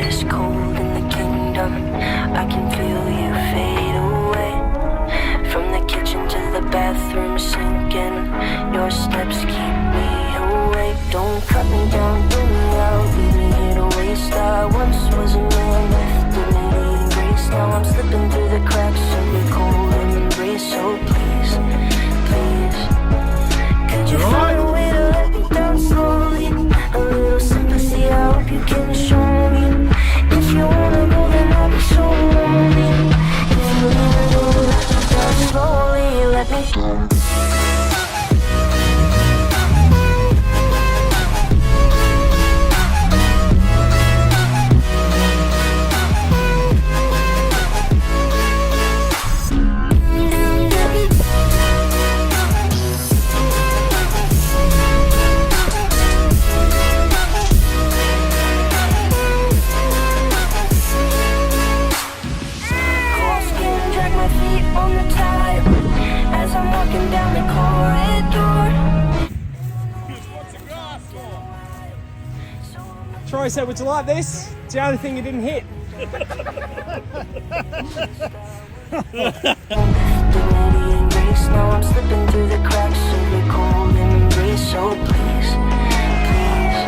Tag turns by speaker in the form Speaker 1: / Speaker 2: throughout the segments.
Speaker 1: is cold in the kingdom. I can feel you fade away. From the kitchen to the bathroom sinking. Your steps keep me awake. Don't cut me down, bring me out. Leave me here to waste. I once was a man with dignity and grace. Now I'm slipping through the cracks of your cold embrace. So please, please, could you find a way to let me down slowly? A little sympathy, I hope you can show me. If you wanna go, then I'll be so lonely. If you wanna go, let me down slowly. Let me down.
Speaker 2: Troy said, would you like this? It's the only thing you didn't hit.
Speaker 1: Now I'm slipping through the cracks of your cold embrace. So please, please,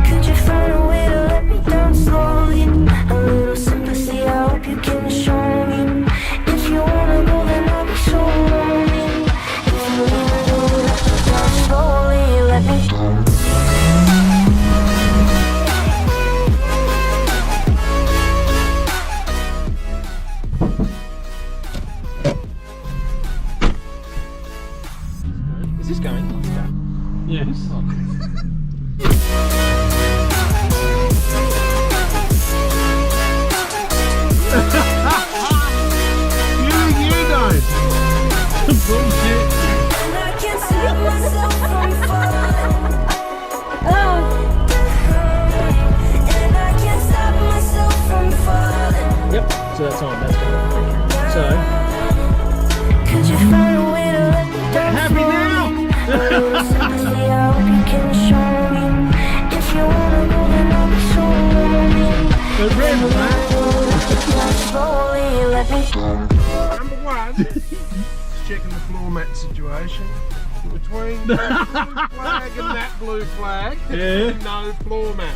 Speaker 1: could you find a way to let me down slowly? A little sympathy, I hope you can show me. If you wanna go, then I'll be so lonely. If you wanna go, let me down slowly. Let me down.
Speaker 2: Is this going?
Speaker 3: Yes. you don't. Bullshit.
Speaker 1: And I can't stop myself from falling. And I can't stop myself from falling.
Speaker 2: Yep, so that's on, that's good. So,
Speaker 1: could you find a way to let me down?
Speaker 3: Happy now?
Speaker 1: Sympathy, I hope you can show me. If you wanna go, then I'll be so lonely.
Speaker 3: The red flag.
Speaker 1: Slowly, let me down.
Speaker 3: Number one, just checking the floor mat situation. Between that blue flag and that blue flag,
Speaker 2: Yeah.
Speaker 3: no floor mat.